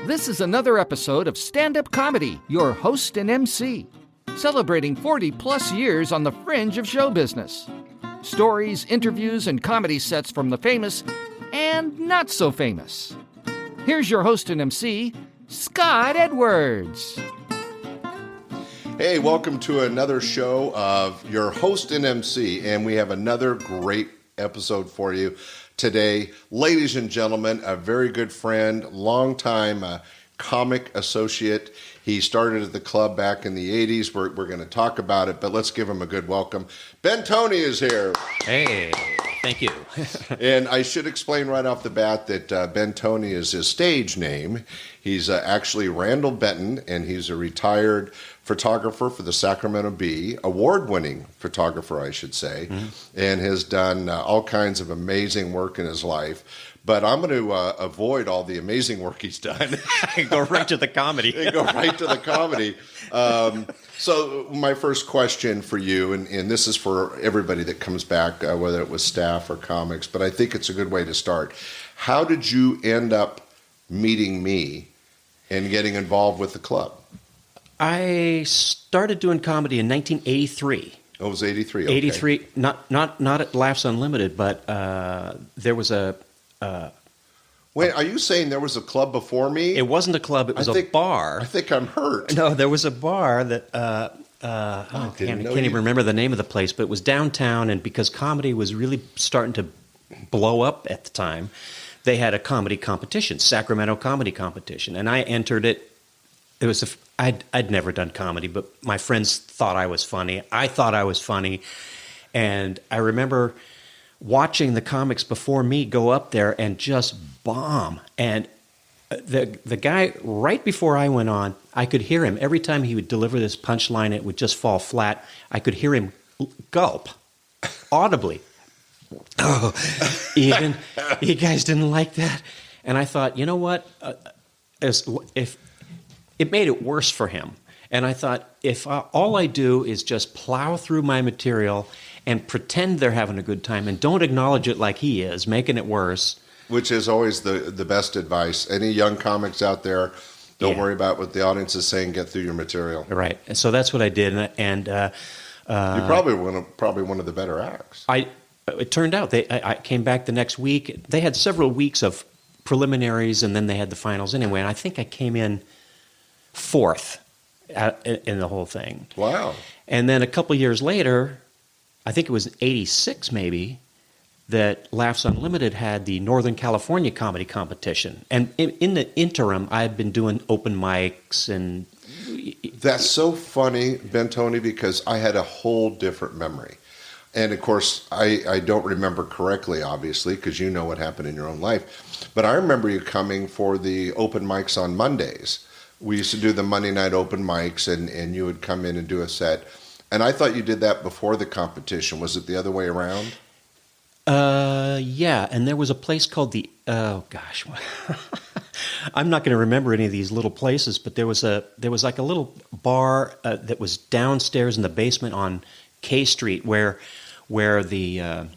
This is another episode of Standup Comedy, your host and MC, celebrating 40-plus years on the fringe of show business. Stories, interviews, and comedy sets from the famous and not so famous. Here's your host and MC, Scott Edwards. Hey, welcome to another show of your host and MC, and we have another great episode for you today. Ladies and gentlemen, a very good friend, longtime comic associate. He started at the club back in the 80s. We're going to talk about it, but let's give him a good welcome. Bentoni is here. Hey, thank you. And I should explain right off the bat that Bentoni is his stage name. He's actually Randal Benton, and he's a retired photographer for the Sacramento Bee, award-winning photographer, I should say, and has done all kinds of amazing work in his life. But I'm going to avoid all the amazing work he's done. Go right to the comedy. So my first question for you, and this is for everybody that comes back, whether it was staff or comics, but I think it's a good way to start. How did you end up meeting me and getting involved with the club? I started doing comedy in 1983. Oh, it was 83. Okay. 83, not at Laughs Unlimited, but there was a... Wait, are you saying there was a club before me? It wasn't a club, it was a bar. I think I'm hurt. No, there was a bar that... I can't even remember the name of the place, but it was downtown, and because comedy was really starting to blow up at the time, they had a comedy competition, Sacramento Comedy Competition, and I entered it. It was I'd never done comedy, but my friends thought I was funny. I thought I was funny, and I remember watching the comics before me go up there and just bomb. And the guy right before I went on, I could hear him every time he would deliver this punchline. It would just fall flat. I could hear him gulp audibly. Oh, you guys didn't like that? And I thought, you know what? If it made it worse for him. And I thought, if all I do is just plow through my material and pretend they're having a good time and don't acknowledge it like he is, making it worse. Which is always the best advice. Any young comics out there, don't worry about what the audience is saying, get through your material. Right. And so that's what I did. And you're probably one of the better acts. It turned out, I came back the next week. They had several weeks of preliminaries, and then they had the finals anyway. And I think I came in fourth in the whole thing. Wow. And then a couple years later, I think it was 86 maybe, that Laughs Unlimited had the Northern California Comedy Competition. And in the interim, I had been doing open mics and... That's so funny, Bentoni, because I had a whole different memory. And, of course, I don't remember correctly, obviously, because you know what happened in your own life. But I remember you coming for the open mics on Mondays. We used to do the Monday night open mics, and you would come in and do a set. And I thought you did that before the competition. Was it the other way around? Yeah, and there was a place called the... Oh, gosh. I'm not going to remember any of these little places, but there was like a little bar that was downstairs in the basement on K Street where the... I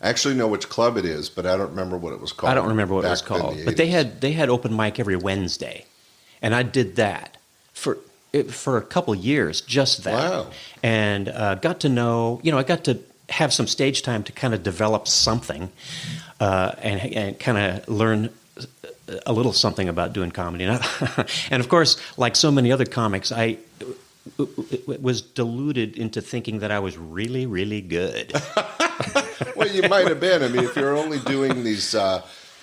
actually know which club it is, but I don't remember what it was called. I don't remember what it was called. But they had open mic every Wednesday, and I did that for a couple of years, just that. Wow. And got to know, I got to have some stage time to kind of develop something and kind of learn a little something about doing comedy. And of course, like so many other comics, I was deluded into thinking that I was really, really good. Well, you might have been. I mean, if you're only doing these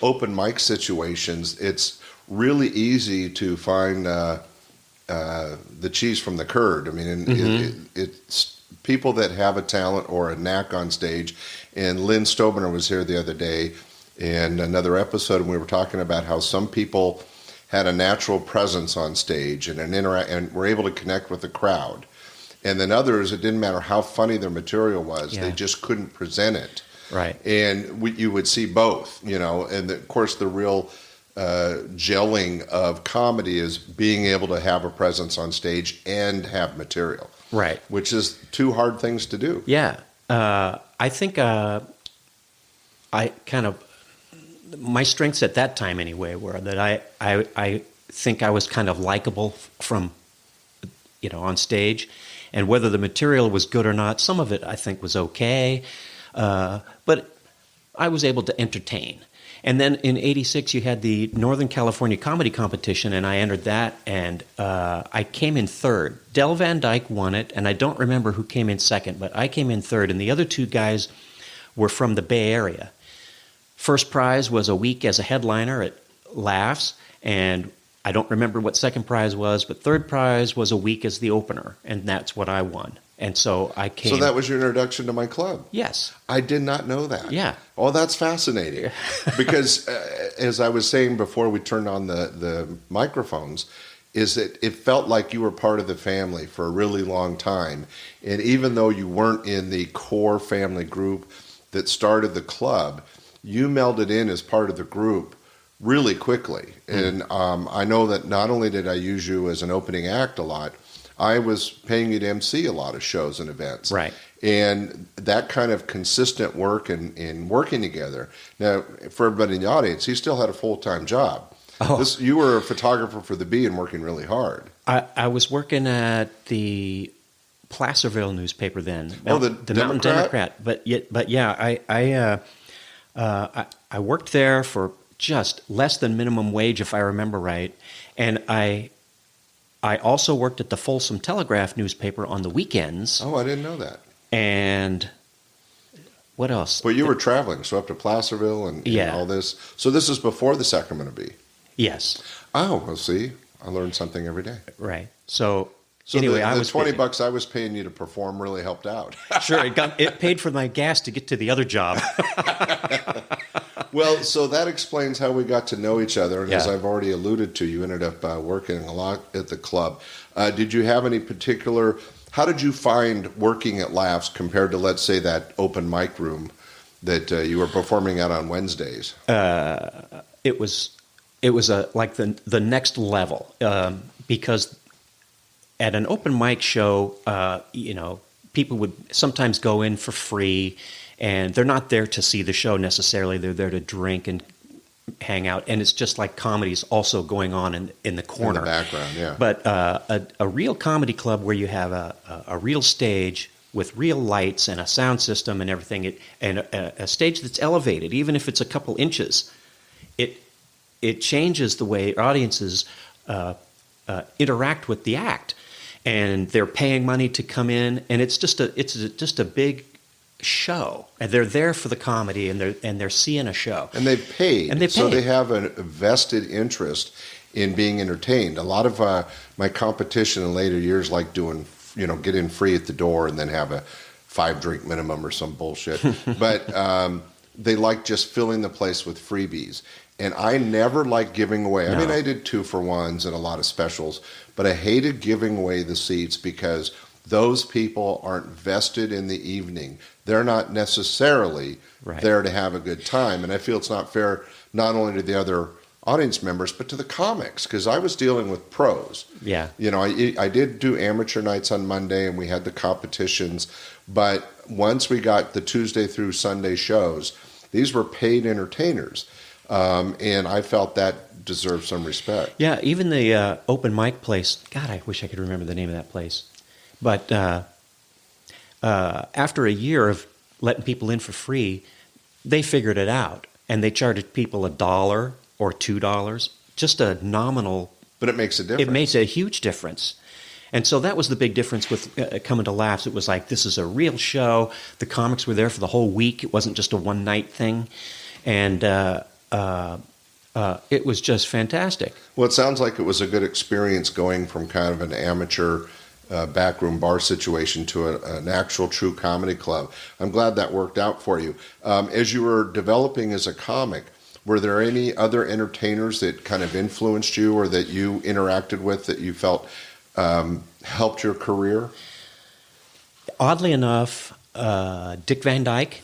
open mic situations, it's really easy to find the cheese from the curd. I mean, it's people that have a talent or a knack on stage. And Lynn Stobener was here the other day in another episode, and we were talking about how some people had a natural presence on stage and and were able to connect with the crowd. And then others, it didn't matter how funny their material was, they just couldn't present it. Right. And you would see both, and of course the real gelling of comedy is being able to have a presence on stage and have material. Right. Which is two hard things to do. Yeah. I think I kind of my strengths at that time anyway were that I think I was kind of likable from, on stage, and whether the material was good or not, some of it I think was okay, but I was able to entertain. And then in '86 you had the Northern California Comedy Competition, and I entered that, and I came in third. Del Van Dyke won it, and I don't remember who came in second, but I came in third, and the other two guys were from the Bay Area. First prize was a week as a headliner at Laughs, and I don't remember what second prize was, but third prize was a week as the opener, and that's what I won. And so I came... So that was your introduction to my club? Yes. I did not know that. Yeah. Oh, that's fascinating. Because as I was saying before we turned on the microphones, is that it felt like you were part of the family for a really long time. And even though you weren't in the core family group that started the club, you melded in as part of the group really quickly. And I know that not only did I use you as an opening act a lot, I was paying you to MC a lot of shows and events. Right. And that kind of consistent work and working together. Now, for everybody in the audience, he still had a full-time job. Oh. You were a photographer for the Bee and working really hard. I was working at the Placerville newspaper then. The Mountain Democrat. But yeah, I worked there for just less than minimum wage, if I remember right. And I also worked at the Folsom Telegraph newspaper on the weekends. Oh, I didn't know that. And what else? Well, you were traveling, so up to Placerville and all this. So this is before the Sacramento Bee. Yes. Oh, well, see, I learned something every day. Right. So anyway, the I was $20 I was paying you to perform really helped out. Sure, it paid for my gas to get to the other job. Well, so that explains how we got to know each other. And as I've already alluded to, you ended up working a lot at the club. Did you have any particular... How did you find working at Laughs compared to, let's say, that open mic room that you were performing at on Wednesdays? It was like the next level because at an open mic show, people would sometimes go in for free, and they're not there to see the show necessarily. They're there to drink and hang out, and it's just like comedy's also going on in the corner, in the background. Yeah. But a real comedy club where you have a real stage with real lights and a sound system and everything, and a stage that's elevated, even if it's a couple inches, it changes the way audiences interact with the act, and they're paying money to come in, and it's just a big show, and they're there for the comedy, and they're seeing a show, and they've paid, so they have a vested interest in being entertained. A lot of my competition in later years like doing, get in free at the door and then have a 5-drink minimum or some bullshit, but they like just filling the place with freebies. And I never liked giving away. I mean, I did 2-for-1s and a lot of specials, but I hated giving away the seats because those people aren't vested in the evening. They're not necessarily there to have a good time. And I feel it's not fair not only to the other audience members, but to the comics, because I was dealing with pros. Yeah. I did do amateur nights on Monday, and we had the competitions. But once we got the Tuesday through Sunday shows, these were paid entertainers. And I felt that deserved some respect. Yeah, even the open mic place. God, I wish I could remember the name of that place. But after a year of letting people in for free, they figured it out, and they charged people $1 or $2, just a nominal. But it makes a difference. It makes a huge difference. And so that was the big difference with coming to Laughs. It was like, this is a real show. The comics were there for the whole week. It wasn't just a one-night thing. And it was just fantastic. Well, it sounds like it was a good experience going from kind of an amateur backroom bar situation to an actual true comedy club. I'm glad that worked out for you. As you were developing as a comic, were there any other entertainers that kind of influenced you or that you interacted with that you felt helped your career? Oddly enough, Dick Van Dyke.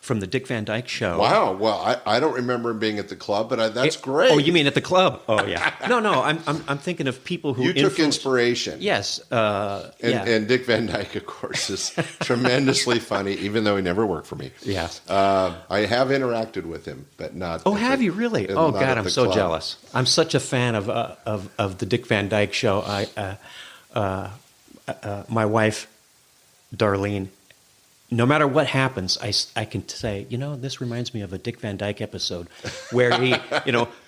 from the Dick Van Dyke Show. Wow. Well, I don't remember him being at the club, but that's great. Oh, you mean at the club? Oh, yeah. No. I'm thinking of people who you took inspiration. Yes. And Dick Van Dyke, of course, is tremendously funny, even though he never worked for me. Yeah. I have interacted with him, but not. Oh, have you really? Oh, God, I'm so jealous. I'm such a fan of the Dick Van Dyke Show. My wife, Darlene, no matter what happens, I can say, this reminds me of a Dick Van Dyke episode where he,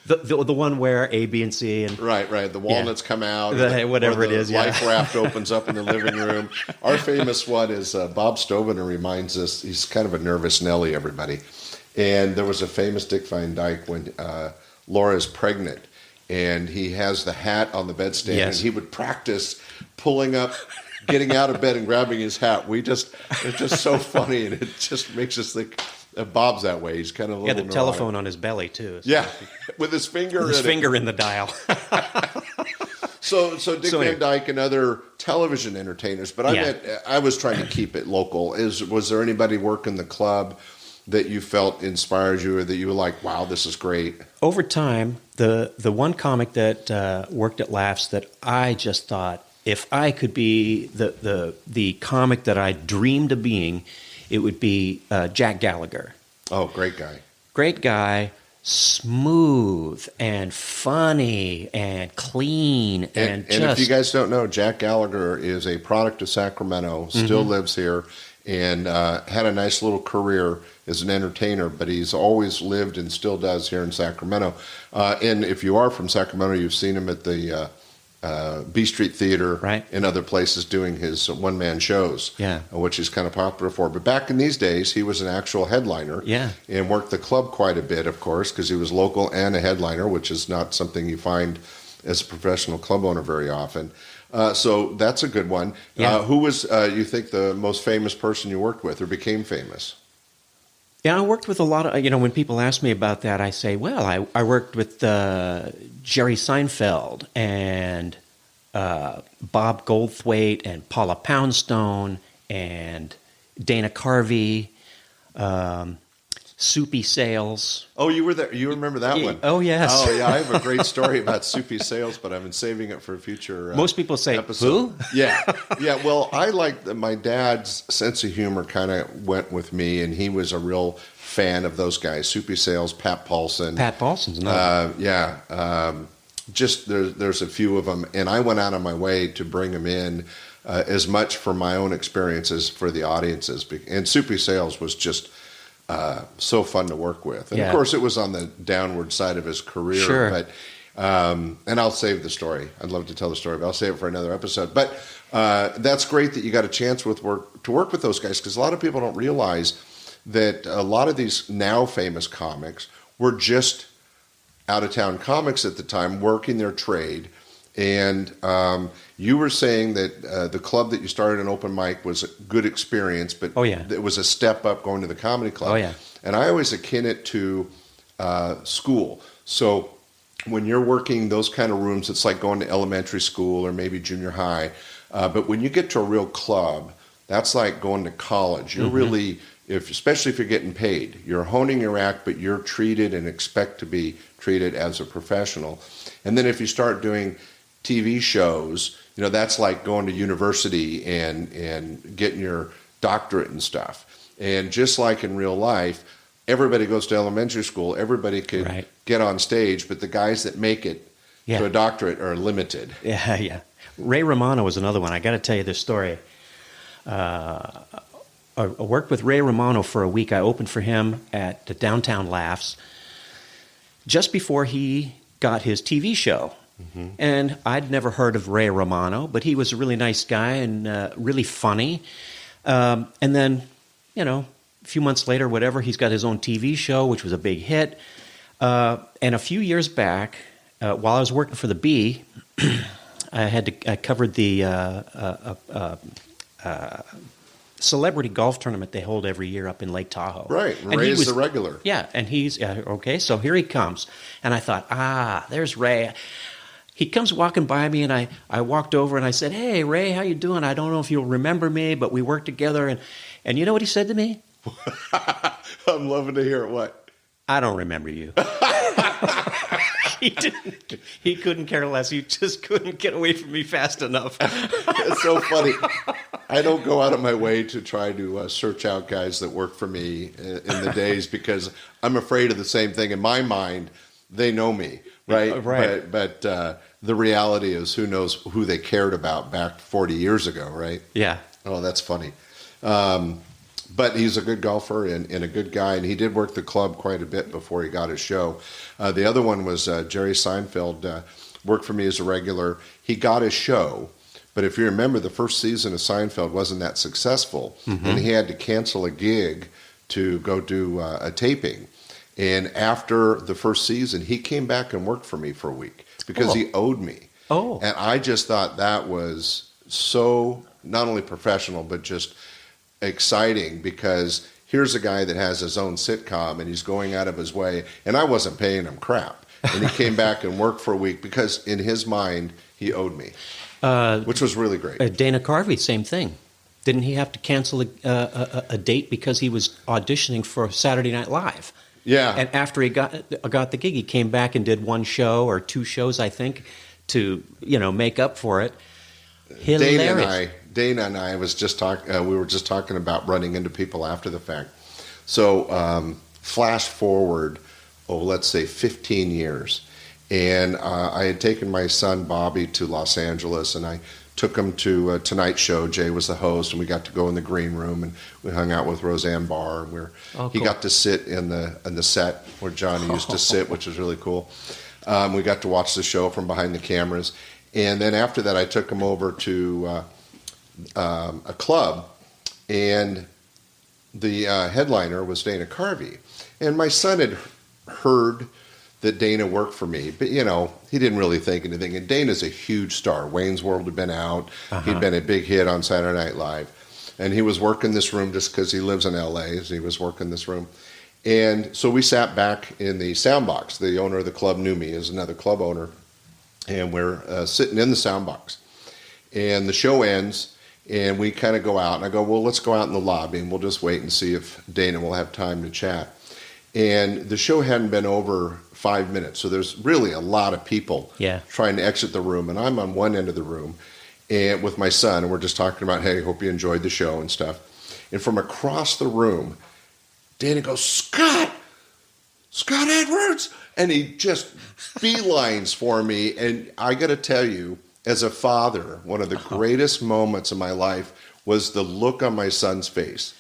the one where A, B, and C and right, the walnuts come out, whatever it is, life raft opens up in the living room. Our famous one is Bob Stoviner reminds us. He's kind of a nervous Nelly, everybody, and there was a famous Dick Van Dyke when Laura's pregnant, and he has the hat on the bedstand, and he would practice pulling up. Getting out of bed and grabbing his hat. It's just so funny, and it just makes us think Bob's that way. He's kind of a little the telephone on his belly, too. So with his finger in the dial. So Dick Van Dyke and other television entertainers, but I was trying to keep it local. Was there anybody working the club that you felt inspires you or that you were like, wow, this is great? Over time, the one comic that worked at Laughs that I just thought, if I could be the comic that I dreamed of being, it would be Jack Gallagher. Oh, great guy. Great guy, smooth and funny and clean. And if you guys don't know, Jack Gallagher is a product of Sacramento, still lives here, and had a nice little career as an entertainer, but he's always lived and still does here in Sacramento. And if you are from Sacramento, you've seen him at the B Street Theater and other places doing his one-man shows, which he's kind of popular for. But back in these days, he was an actual headliner and worked the club quite a bit, of course, because he was local and a headliner, which is not something you find as a professional club owner very often. So that's a good one. Who was, you think, the most famous person you worked with or became famous? Yeah, I worked with a lot of, when people ask me about that, I say, well, I worked with Jerry Seinfeld and Bob Goldthwait and Paula Poundstone and Dana Carvey, Soupy Sales. Oh, you were there. You remember that one? Oh, yes. Oh, yeah. I have a great story about Soupy Sales, but I've been saving it for a future Most people say, episode. Who? Yeah. Well, I like my dad's sense of humor kind of went with me, and he was a real fan of those guys. Soupy Sales, Pat Paulson. Pat Paulson's not. Just there's a few of them, and I went out of my way to bring them in as much for my own experiences for the audiences. And Soupy Sales was just so fun to work with. And of course, it was on the downward side of his career. Sure. But and I'll save the story. I'd love to tell the story, but I'll save it for another episode. But that's great that you got a chance to work with those guys, because a lot of people don't realize that a lot of these now famous comics were just out-of-town comics at the time, working their trade. And you were saying that the club that you started, an open mic, was a good experience, but it was a step up going to the comedy club. Oh, yeah. And I always akin it to school. So when you're working those kind of rooms, it's like going to elementary school or maybe junior high. But when you get to a real club, that's like going to college. You're really, especially if you're getting paid, you're honing your act, but you're treated and expect to be treated as a professional. And then if you start doing TV shows, that's like going to university and getting your doctorate and stuff. And just like in real life, everybody goes to elementary school, everybody could get on stage, but the guys that make it to a doctorate are limited. Yeah. Ray Romano was another one. I got to tell you this story. I worked with Ray Romano for a week. I opened for him at the Downtown Laughs just before he got his TV show. And I'd never heard of Ray Romano, but he was a really nice guy and really funny. And then, a few months later, he's got his own TV show, which was a big hit. And a few years back, while I was working for the Bee, I covered the celebrity golf tournament they hold every year up in Lake Tahoe. Right, and Ray is the regular. Yeah, and he's, okay, so here he comes. And I thought, there's Ray. He comes walking by me, and I walked over, and I said, hey, Ray, how you doing? I don't know if you'll remember me, but we worked together. And you know what he said to me? I'm loving to hear it. What? I don't remember you. He couldn't care less. He just couldn't get away from me fast enough. It's so funny. I don't go out of my way to try to search out guys that work for me in the days because I'm afraid of the same thing. In my mind, they know me, right? Right. But the reality is, who knows who they cared about back 40 years ago, right? Yeah. Oh, that's funny. But he's a good golfer and a good guy, and he did work the club quite a bit before he got his show. The other one was Jerry Seinfeld, worked for me as a regular. He got his show, but if you remember, the first season of Seinfeld wasn't that successful, and he had to cancel a gig to go do a taping. And after the first season, he came back and worked for me for a week because he owed me. Oh. And I just thought that was so not only professional, but just exciting, because here's a guy that has his own sitcom and he's going out of his way, and I wasn't paying him crap, and he came back and worked for a week because in his mind he owed me, which was really great. Dana Carvey, same thing. Didn't he have to cancel a date because he was auditioning for Saturday Night Live? Yeah. And after he got the gig, he came back and did one show or two shows, I think, to make up for it. Hilarious. Dana and I was just we were just talking about running into people after the fact. So flash forward, let's say 15 years, and I had taken my son Bobby to Los Angeles, and I took him to Tonight Show. Jay was the host, and we got to go in the green room, and we hung out with Roseanne Barr. And he got to sit in the set where Johnny used to sit, which was really cool. We got to watch the show from behind the cameras, and then after that, I took him over to a club, and the headliner was Dana Carvey. And my son had heard that Dana worked for me, but he didn't really think anything. And Dana's a huge star. Wayne's World had been out. He'd been a big hit on Saturday Night Live, and he was working this room just because he lives in L.A. So he was working this room, and so we sat back in the sound box. The owner of the club knew me as another club owner, and we're sitting in the sound box, and the show ends. And we kind of go out, and I go, well, let's go out in the lobby, and we'll just wait and see if Dana will have time to chat. And the show hadn't been over 5 minutes, so there's really a lot of people trying to exit the room. And I'm on one end of the room and with my son, and we're just talking about, hey, hope you enjoyed the show and stuff. And from across the room, Dana goes, Scott Edwards! And he just beelines for me. And I got to tell you, as a father, one of the greatest moments of my life was the look on my son's face.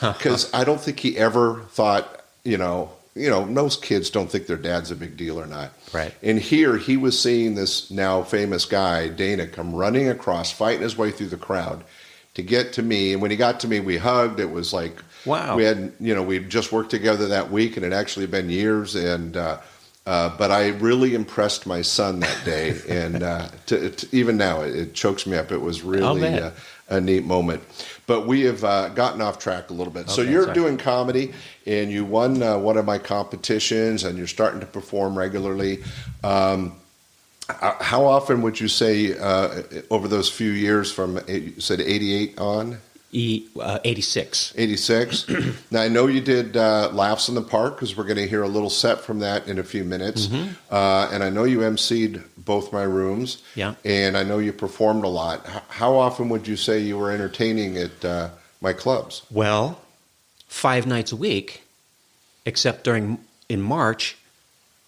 Because I don't think he ever thought, most kids don't think their dad's a big deal or not. Right. And here he was seeing this now famous guy, Dana, come running across, fighting his way through the crowd to get to me. And when he got to me, we hugged. It was like, wow. We had, we'd just worked together that week, and it actually been years. And, but I really impressed my son that day, and even now it chokes me up. It was really a neat moment. But we have gotten off track a little bit. So you're doing comedy, and you won one of my competitions, and you're starting to perform regularly. How often would you say over those few years from, you said 88 on? 86. 86. Now, I know you did Laughs in the Park, because we're going to hear a little set from that in a few minutes. And I know you emceed both my rooms. Yeah. And I know you performed a lot. How often would you say you were entertaining at my clubs? Well, 5 nights a week, except in March.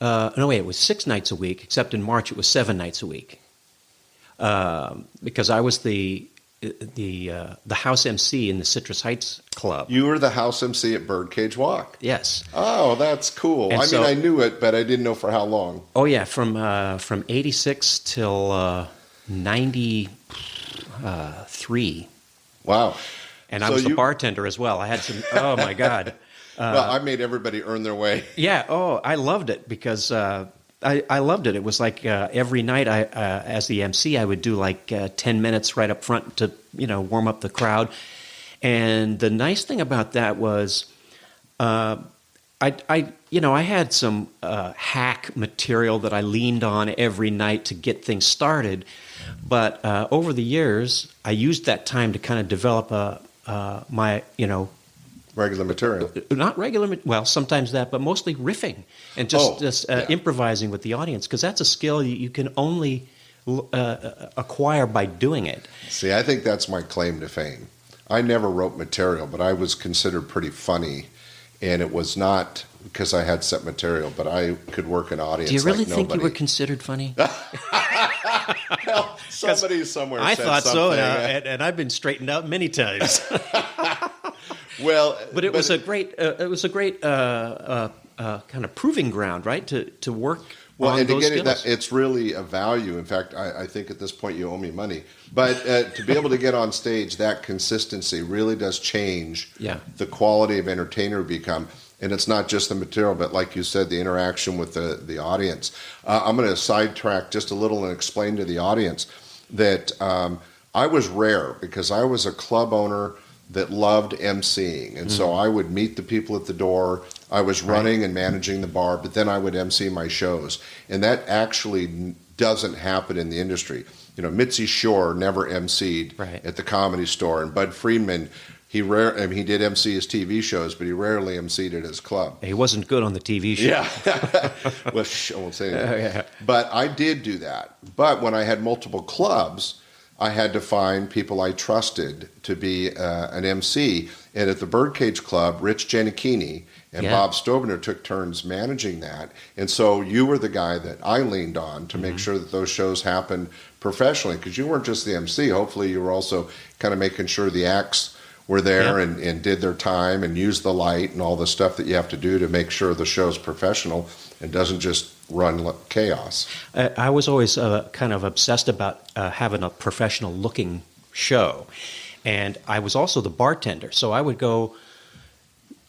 It was 6 nights a week, except in March it was 7 nights a week. Because I was the house MC in the Citrus Heights Club. You were the house MC at Birdcage Walk. Yes. Oh, that's cool. And I knew it, but I didn't know for how long. Oh yeah, from 86 till 93. Wow. And I was the bartender as well. I had some. Oh my God. Well, I made everybody earn their way. Yeah. Oh, I loved it because. I loved it. It was like every night, as the MC, I would do like 10 minutes right up front to warm up the crowd. And the nice thing about that was, I had some hack material that I leaned on every night to get things started. But over the years, I used that time to kind of develop my regular material. Not regular, well, sometimes that, but mostly riffing and just improvising with the audience, because that's a skill you can only acquire by doing it. See, I think that's my claim to fame. I never wrote material, but I was considered pretty funny, and it was not because I had set material, but I could work an audience. Do you really like think nobody. You were considered funny? Well, somebody somewhere I said thought something. so, and I've been straightened out many times. Well, but it was a great kind of proving ground, right? To work. Well, on and to those get skills. it, it's really a value. In fact, I think at this point you owe me money. But to be able to get on stage, that consistency really does change the quality of entertainer we become. And it's not just the material, but like you said, the interaction with the audience. I'm going to sidetrack just a little and explain to the audience that I was rare because I was a club owner that loved emceeing. And so I would meet the people at the door. I was running and managing the bar, but then I would MC my shows. And that actually doesn't happen in the industry. You know, Mitzi Shore never MC'd at the Comedy Store, and Bud Friedman, he did MC his TV shows, but he rarely MC'd at his club. He wasn't good on the TV show. Yeah. Well, I won't say anything. But I did do that. But when I had multiple clubs, I had to find people I trusted to be an MC. And at the Birdcage Club, Rich Giannichini and Bob Stovner took turns managing that. And so you were the guy that I leaned on to make sure that those shows happened professionally, because you weren't just the MC. Hopefully you were also kind of making sure the acts were there and did their time and used the light and all the stuff that you have to do to make sure the show's professional and doesn't just run chaos. I was always kind of obsessed about having a professional-looking show. And I was also the bartender. So I would go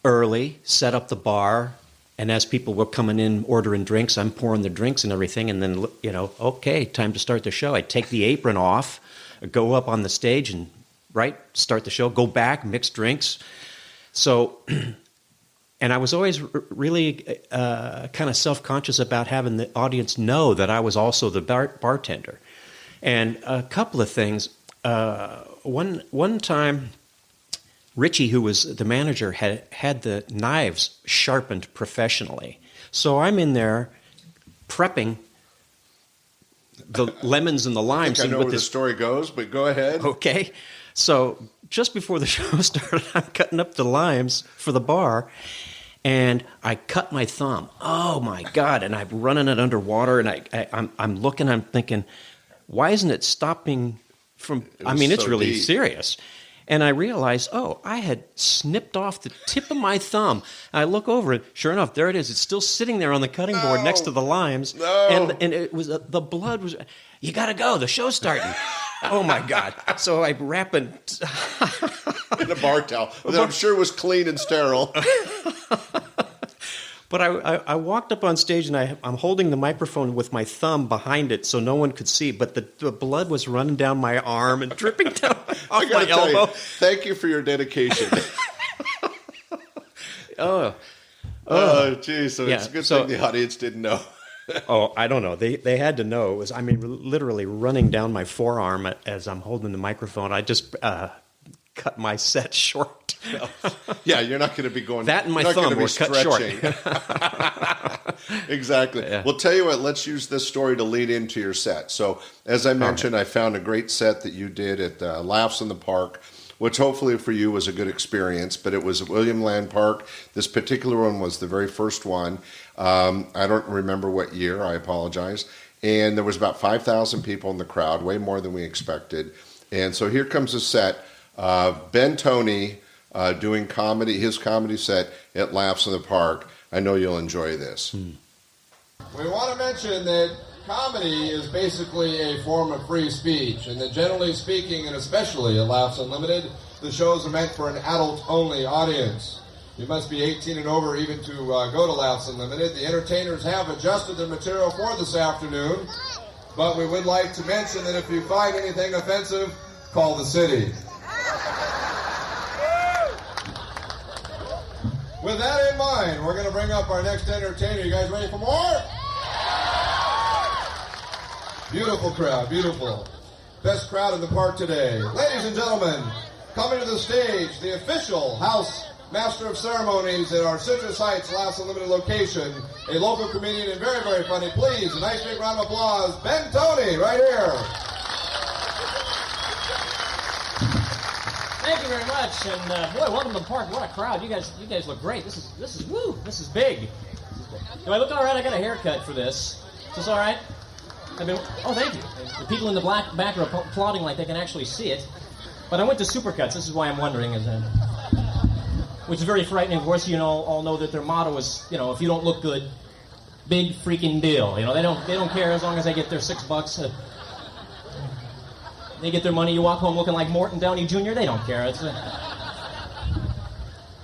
early, set up the bar, and as people were coming in ordering drinks, I'm pouring the drinks and everything, and then, okay, time to start the show. I'd take the apron off, go up on the stage and start the show, go back, mix drinks. So, and I was always really kind of self-conscious about having the audience know that I was also the bartender. And a couple of things. One time, Richie, who was the manager, had the knives sharpened professionally. So I'm in there prepping the lemons and the limes. I think I know where the story goes, but go ahead. Okay. So just before the show started, I'm cutting up the limes for the bar, and I cut my thumb. Oh, my God. And I'm running it underwater, and I'm looking, I'm thinking, why isn't it stopping from... it's really serious. And I realized, I had snipped off the tip of my thumb. I look over it. Sure enough, there it is. It's still sitting there on the cutting board next to the limes. No. And it was the blood was... You got to go. The show's starting. Oh, my God. So I wrap it... in a bar towel. That I'm sure was clean and sterile. But I walked up on stage, and I'm holding the microphone with my thumb behind it so no one could see, but the blood was running down my arm and dripping down off my elbow. Thank you for your dedication. Geez. So it's a good thing the audience didn't know. I don't know. They had to know. It was, literally running down my forearm as I'm holding the microphone. I just cut my set short. Yeah, you're not going to be going... That and my thumb were cut short. Exactly. Yeah. Well, tell you what, let's use this story to lead into your set. So, as I mentioned, I found a great set that you did at Laughs in the Park, which hopefully for you was a good experience, but it was at William Land Park. This particular one was the very first one. I don't remember what year, I apologize. And there was about 5,000 people in the crowd, way more than we expected. And so here comes a set. Bentoni doing comedy, his comedy set at Laughs in the Park. I know you'll enjoy this. We want to mention that comedy is basically a form of free speech, and that generally speaking, and especially at Laughs Unlimited, the shows are meant for an adult-only audience. You must be 18 and over even to go to Laughs Unlimited. The entertainers have adjusted their material for this afternoon, but we would like to mention that if you find anything offensive, call the city. With that in mind, we're going to bring up our next entertainer. You guys ready for more? Beautiful crowd, beautiful. Best crowd in the park today. Ladies and gentlemen, coming to the stage, the official House Master of Ceremonies at our Citrus Heights Laughs Unlimited location, a local comedian and very, very funny. Please, a nice big round of applause, Bentoni, right here. Thank you very much, and boy, welcome to the park. What a crowd! You guys look great. This is big. Do I look all right? I got a haircut for this. Is this all right? Oh, thank you. The people in the back are applauding like they can actually see it. But I went to Supercuts. This is why I'm wondering, which is very frightening. Of course, you know, all know that their motto is, you know, if you don't look good, big freaking deal. You know, they don't care as long as they get their $6. They get their money. You walk home looking like Morton Downey Jr. They don't care.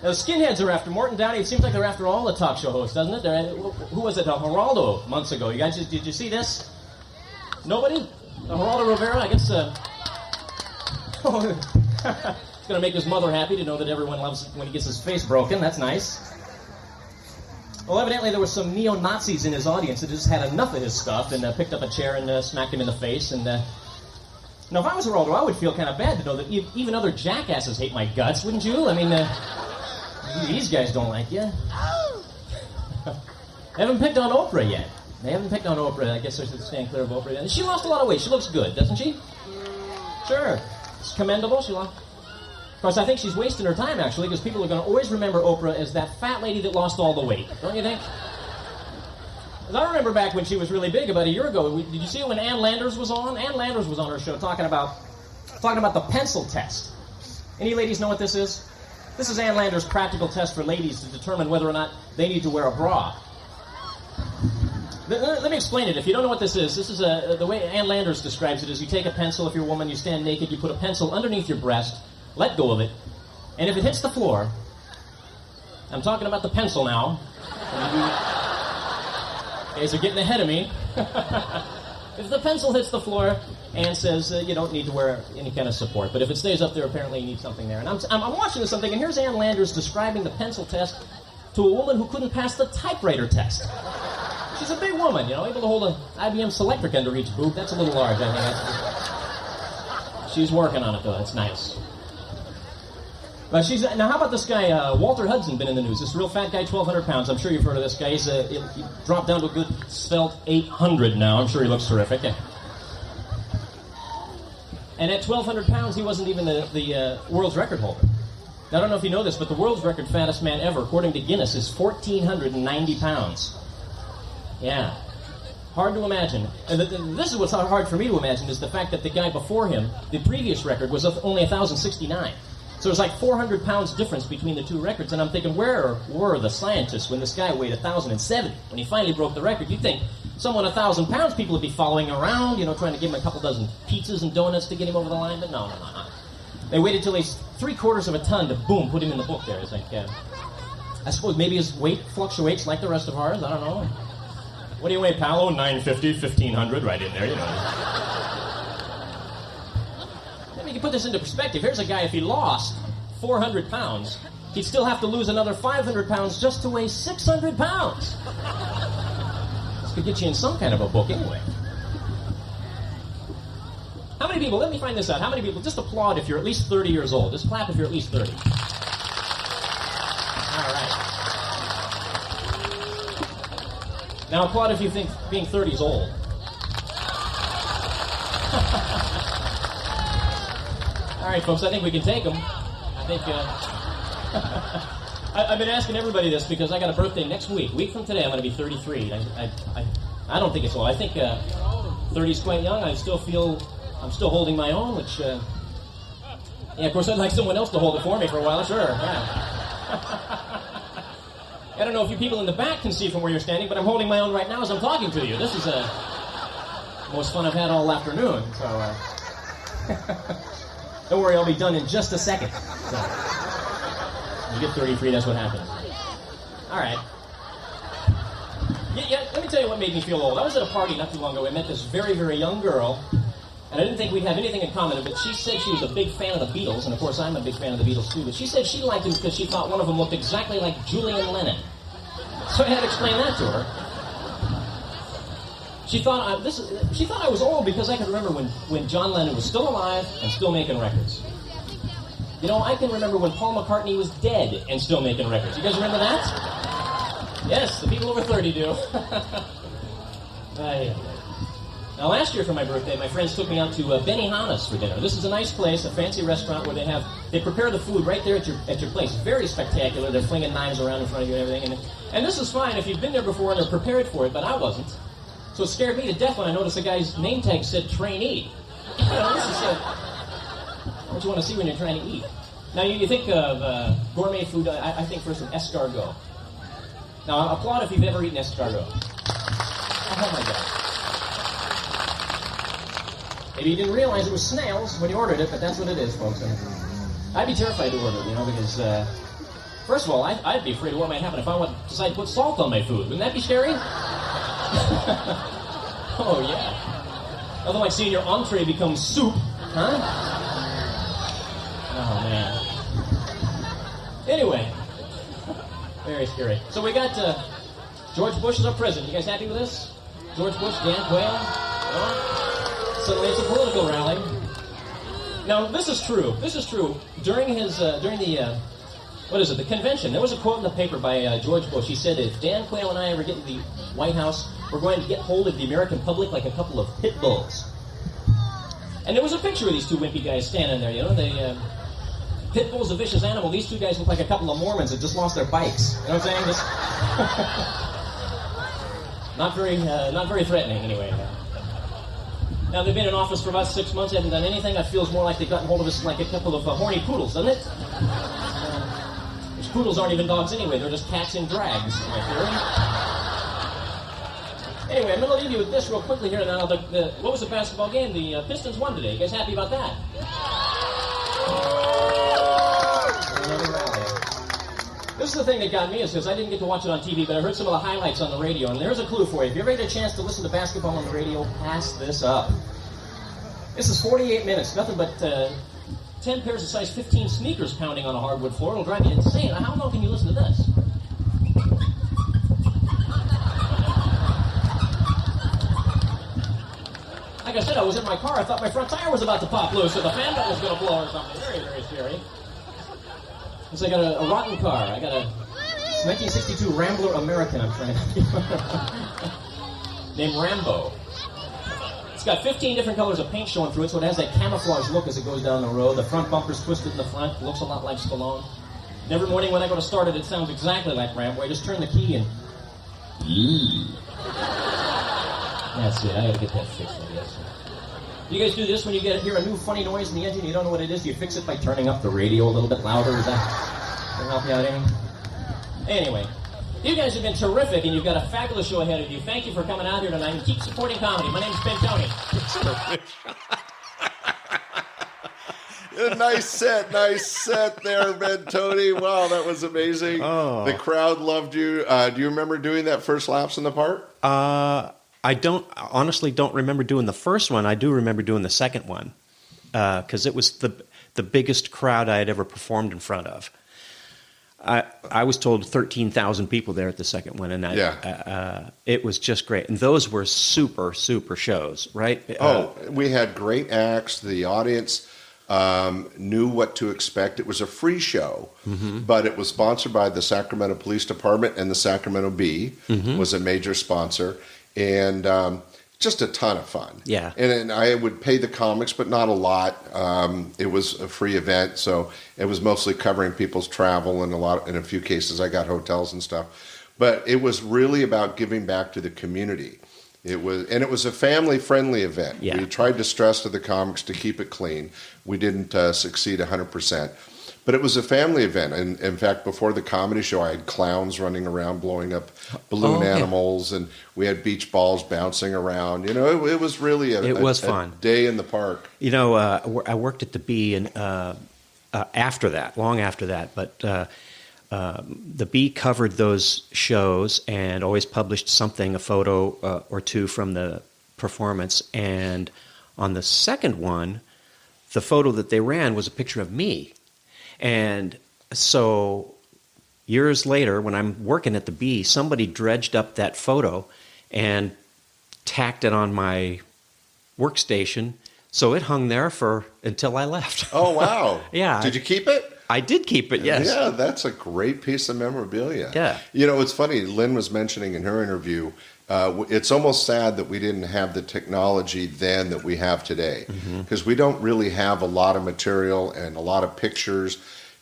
The skinheads are after Morton Downey. It seems like they're after all the talk show hosts, doesn't it? Who was it? Geraldo months ago. You guys, did you see this? Nobody? Geraldo Rivera? I guess. It's going to make his mother happy to know that everyone loves when he gets his face broken. That's nice. Well, evidently there were some neo-Nazis in his audience that just had enough of his stuff and picked up a chair and smacked him in the face. And now, if I was Geraldo, I would feel kind of bad to know that even other jackasses hate my guts, wouldn't you? I mean, these guys don't like you. They haven't picked on Oprah yet. I guess I should stand clear of Oprah. She lost a lot of weight. She looks good, doesn't she? Sure. It's commendable. Of course, I think she's wasting her time, actually, because people are going to always remember Oprah as that fat lady that lost all the weight. Don't you think? Because I remember back when she was really big about a year ago. Did you see it when Ann Landers was on? Ann Landers was on her show talking about the pencil test. Any ladies know what this is? This is Ann Landers' practical test for ladies to determine whether or not they need to wear a bra. Let me explain it. If you don't know what this is the way Ann Landers describes it is you take a pencil, if you're a woman, you stand naked, you put a pencil underneath your breast, let go of it, and if it hits the floor, I'm talking about the pencil now. You guys are getting ahead of me. If the pencil hits the floor, Ann says you don't need to wear any kind of support, but if it stays up there, apparently you need something there. And I'm watching this something, and here's Ann Landers describing the pencil test to a woman who couldn't pass the typewriter test. She's a big woman, you know, able to hold an IBM Selectric under each boob. That's a little large, I think. She's working on it, though. That's nice. But now, how about this guy, Walter Hudson, been in the news? This real fat guy, 1,200 pounds. I'm sure you've heard of this guy. He dropped down to a good svelte 800 now. I'm sure he looks terrific. And at 1,200 pounds, he wasn't even the world's record holder. Now, I don't know if you know this, but the world's record fattest man ever, according to Guinness, is 1,490 pounds. Yeah. Hard to imagine. And this is what's hard for me to imagine, is the fact that the guy before him, the previous record, was only 1,069. So there's like 400 pounds difference between the two records, and I'm thinking, where were the scientists when this guy weighed 1,070? When he finally broke the record, you'd think someone 1,000 pounds, people would be following around, you know, trying to give him a couple dozen pizzas and donuts to get him over the line, but no. They waited till he's 3/4 of a ton to, boom, put him in the book there. It's like, I suppose maybe his weight fluctuates like the rest of ours, I don't know. What do you weigh, Paolo? 950, 1,500, right in there, you know. Let me put this into perspective. Here's a guy, if he lost 400 pounds, he'd still have to lose another 500 pounds just to weigh 600 pounds. This could get you in some kind of a book anyway. How many people, let me find this out, how many people, just applaud if you're at least 30 years old. Just clap if you're at least 30. All right. Now applaud if you think being 30 is old. All right, folks, I think we can take them. I think, I've been asking everybody this because I got a birthday next week. A week from today, I'm going to be 33. I don't think it's old. I think 30 is quite young. I'm still holding my own, which, yeah, of course, I'd like someone else to hold it for me for a while, sure, yeah. I don't know if you people in the back can see from where you're standing, but I'm holding my own right now as I'm talking to you. This is the most fun I've had all afternoon, so, don't worry, I'll be done in just a second. So, you get 33, that's what happens. All right. Yeah, let me tell you what made me feel old. I was at a party not too long ago. I met this very, very young girl, and I didn't think we'd have anything in common, but she said she was a big fan of the Beatles, and of course I'm a big fan of the Beatles too, but she said she liked them because she thought one of them looked exactly like Julian Lennon. So I had to explain that to her. She thought I was old because I could remember when John Lennon was still alive and still making records. You know, I can remember when Paul McCartney was dead and still making records. You guys remember that? Yes, the people over 30 do. Now, last year for my birthday, my friends took me out to Benihana's for dinner. This is a nice place, a fancy restaurant where they prepare the food right there at your place. Very spectacular. They're flinging knives around in front of you and everything. And this is fine if you've been there before and are prepared for it, but I wasn't. So it scared me to death when I noticed the guy's name tag said trainee. You know, this is what you want to see when you're trying to eat. Now, you think of gourmet food, I think first of escargot. Now, applaud if you've ever eaten escargot. Oh, my God. Maybe you didn't realize it was snails when you ordered it, but that's what it is, folks. And I'd be terrified to order it, you know, because, first of all, I'd be afraid of what might happen if I decide to put salt on my food. Wouldn't that be scary? Oh, yeah. Nothing like seeing your entree become soup, huh? Oh, man. Anyway, very scary. So we got George Bush as our president. You guys happy with this? George Bush, Dan Quayle? No? Suddenly it's a political rally. Now, this is true. This is true. During the convention, there was a quote in the paper by George Bush. He said, if Dan Quayle and I ever get to the White House, we're going to get hold of the American public like a couple of pit bulls. And there was a picture of these two wimpy guys standing there, you know. Pit bull's a vicious animal. These two guys look like a couple of Mormons that just lost their bikes. You know what I'm saying? Just not very threatening, anyway. Now, they've been in office for about 6 months, haven't done anything. That feels more like they've gotten hold of us like a couple of horny poodles, doesn't it? Which poodles aren't even dogs anyway. They're just cats in drags, in my theory. Anyway, I'm going to leave you with this real quickly here. Now, what was the basketball game? The Pistons won today. You guys happy about that? This is the thing that got me, is because I didn't get to watch it on TV, but I heard some of the highlights on the radio, and there's a clue for you. If you ever get a chance to listen to basketball on the radio, pass this up. This is 48 minutes, nothing but 10 pairs of size 15 sneakers pounding on a hardwood floor. It'll drive you insane. How long can you listen to this? Like I said, I was in my car. I thought my front tire was about to pop loose, or the fan belt was going to blow or something. Very, very scary. So I got a rotten car. I got a 1962 Rambler American I'm trying to named Rambo. It's got 15 different colors of paint showing through it, so it has that camouflage look as it goes down the road. The front bumper's twisted in the front. Looks a lot like Stallone. And every morning when I go to start it, it sounds exactly like Rambo. I just turn the key and... That's it. I gotta get that fixed, I guess. You guys do this when you hear a new funny noise in the engine, you don't know what it is, you fix it by turning up the radio a little bit louder? Does that help you out any? Anyway, you guys have been terrific, and you've got a fabulous show ahead of you. Thank you for coming out here tonight, and keep supporting comedy. My name's Bentoni. Nice set there, Bentoni. Wow, that was amazing. Oh. The crowd loved you. Do you remember doing that first laps in the park? I honestly don't remember doing the first one. I do remember doing the second one because it was the biggest crowd I had ever performed in front of. I was told 13,000 people there at the second one, and it was just great. And those were super, super shows, right? We had great acts. The audience knew what to expect. It was a free show, but it was sponsored by the Sacramento Police Department, and the Sacramento Bee was a major sponsor. And just a ton of fun. Yeah. And I would pay the comics, but not a lot. It was a free event, so it was mostly covering people's travel, and in a few cases I got hotels and stuff. But it was really about giving back to the community. It was a family-friendly event. Yeah. We tried to stress to the comics to keep it clean. We didn't succeed 100%. But it was a family event. And in fact, before the comedy show, I had clowns running around blowing up balloon animals, and we had beach balls bouncing around. You know, it was really fun. A day in the park. You know, I worked at the Bee and after that, long after that. But the Bee covered those shows and always published something, a photo or two from the performance. And on the second one, the photo that they ran was a picture of me. And so years later, when I'm working at the Bee, somebody dredged up that photo and tacked it on my workstation So it hung there until I left. Oh, wow. Yeah. Did you keep it? I did keep it, yes. Yeah, that's a great piece of memorabilia. Yeah. You know, it's funny, Lynn was mentioning in her interview, it's almost sad that we didn't have the technology then that we have today, because we don't really have a lot of material and a lot of pictures,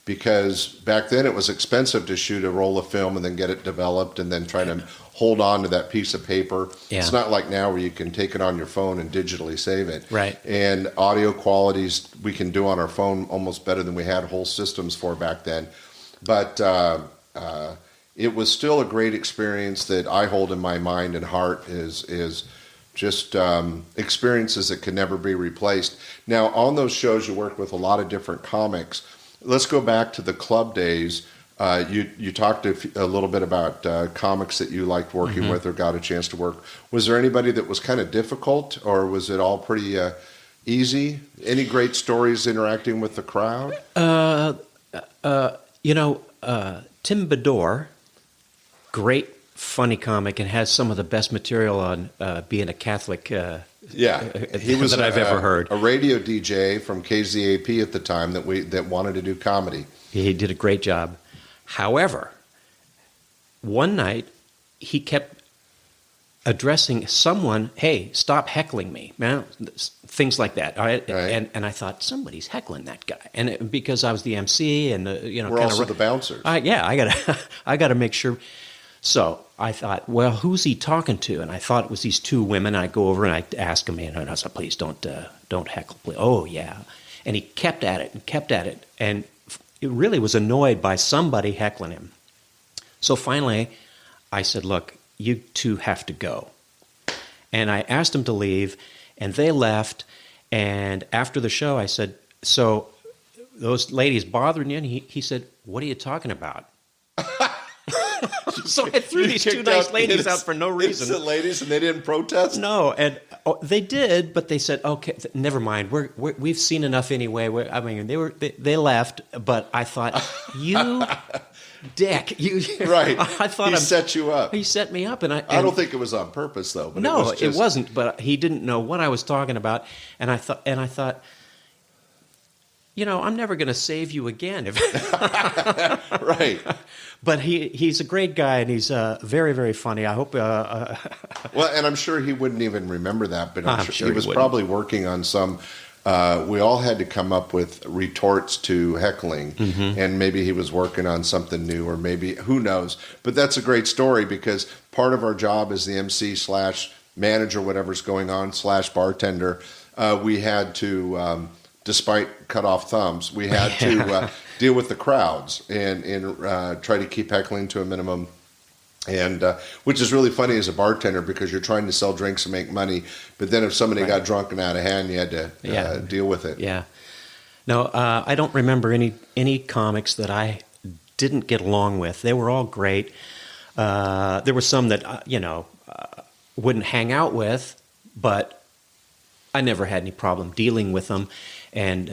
because back then it was expensive to shoot a roll of film and then get it developed and then try to hold on to that piece of paper. Yeah. It's not like now where you can take it on your phone and digitally save it. Right. And audio qualities we can do on our phone almost better than we had whole systems for back then. But it was still a great experience that I hold in my mind and heart is just experiences that can never be replaced. Now, on those shows, you work with a lot of different comics. Let's go back to the club days. You talked a little bit about comics that you liked working with or got a chance to work. Was there anybody that was kind of difficult, or was it all pretty easy? Any great stories interacting with the crowd? Tim Bedore, great, funny comic, and has some of the best material on being a Catholic. He was that I've ever heard. A radio DJ from KZAP at the time that wanted to do comedy. He did a great job. However, one night he kept addressing someone, "Hey, stop heckling me," man, things like that. Right? And I thought somebody's heckling that guy, and because I was the MC and we're also the bouncers. I gotta make sure. So I thought, well, who's he talking to? And I thought it was these two women. I go over and I ask him, and I said, please don't heckle. Please. Oh yeah, and he kept at it, and it really was annoyed by somebody heckling him. So finally, I said, look, you two have to go. And I asked them to leave, and they left. And after the show, I said, so those ladies bothering you? And he said, what are you talking about? So I threw these two nice ladies out for no reason. Innocent ladies, and they didn't protest? No, and they did, but they said, "Okay, never mind. We've seen enough anyway." They left, but I thought, "You dick, you." Right. I thought he set you up. He set me up, and I don't think it was on purpose, though. But no, it wasn't. But he didn't know what I was talking about, and I thought. I'm never going to save you again. Right. But he's a great guy, and he's very, very funny. I hope... Well, and I'm sure he wouldn't even remember that, but I'm sure he was wouldn't. probably working on some... we all had to come up with retorts to heckling, and maybe he was working on something new, or maybe... Who knows? But that's a great story, because part of our job as the MC/manager, whatever's going on, /bartender, we had to... despite cut off thumbs, we had to deal with the crowds and try to keep heckling to a minimum. And which is really funny as a bartender, because you're trying to sell drinks and make money, but then if somebody got drunk and out of hand, you had to deal with it. Yeah. No, I don't remember any comics that I didn't get along with. They were all great. There were some that wouldn't hang out with, but I never had any problem dealing with them. And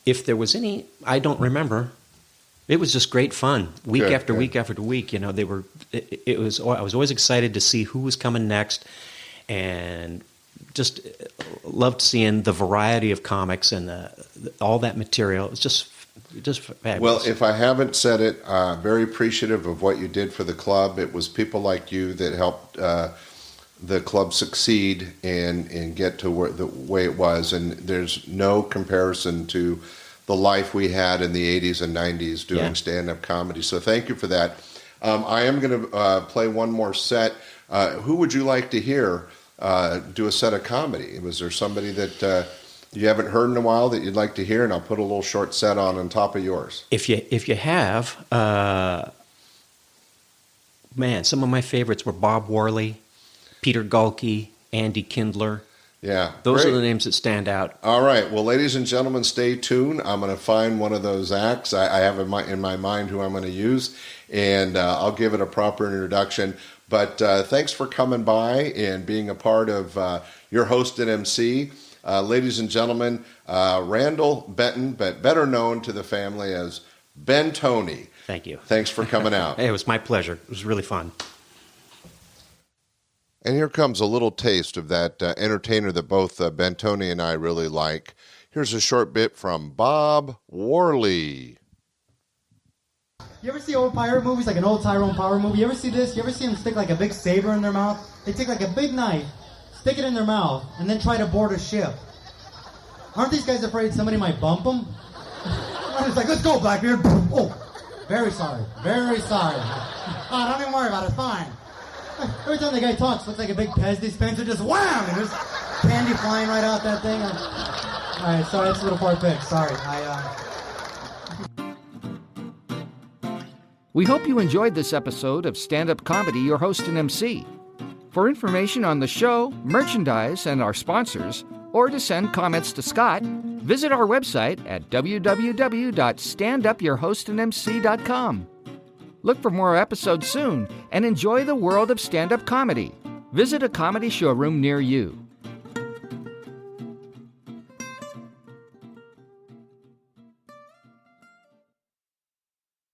if there was any, I don't remember. It was just great fun, week after week after week. They were. It was. I was always excited to see who was coming next, and just loved seeing the variety of comics and all that material. It was just fabulous. Well, if I haven't said it, very appreciative of what you did for the club. It was people like you that helped the club succeed and get to the way it was. And there's no comparison to the life we had in the 80s and 90s doing stand-up comedy. So thank you for that. I am going to play one more set. Who would you like to hear do a set of comedy? Was there somebody that you haven't heard in a while that you'd like to hear? And I'll put a little short set on top of yours. If you have, some of my favorites were Bob Worley, Peter Galkey, Andy Kindler. Yeah. Those are the names that stand out. All right. Well, ladies and gentlemen, stay tuned. I'm going to find one of those acts. I have in my mind who I'm going to use, and I'll give it a proper introduction. But thanks for coming by and being a part of your host and MC. Ladies and gentlemen, Randal Benton, but better known to the family as Bentoni. Thank you. Thanks for coming out. Hey, it was my pleasure. It was really fun. And here comes a little taste of that entertainer that both Bentoni and I really like. Here's a short bit from Bob Worley. You ever see old pirate movies, like an old Tyrone Power movie? You ever see this? You ever see them stick like a big saber in their mouth? They take like a big knife, stick it in their mouth, and then try to board a ship. Aren't these guys afraid somebody might bump them? It's like, let's go, Blackbeard. Oh, very sorry. Very sorry. Oh, don't even worry about it. It's fine. Every time the guy talks, looks like a big Pez dispenser. Just wham! And there's candy flying right out that thing. All right, sorry, that's a little far-fetched. Sorry. We hope you enjoyed this episode of Stand-Up Comedy, your host and MC. For information on the show, merchandise, and our sponsors, or to send comments to Scott, visit our website at www.standupyourhostandmc.com. Look for more episodes soon and enjoy the world of stand-up comedy. Visit a comedy showroom near you.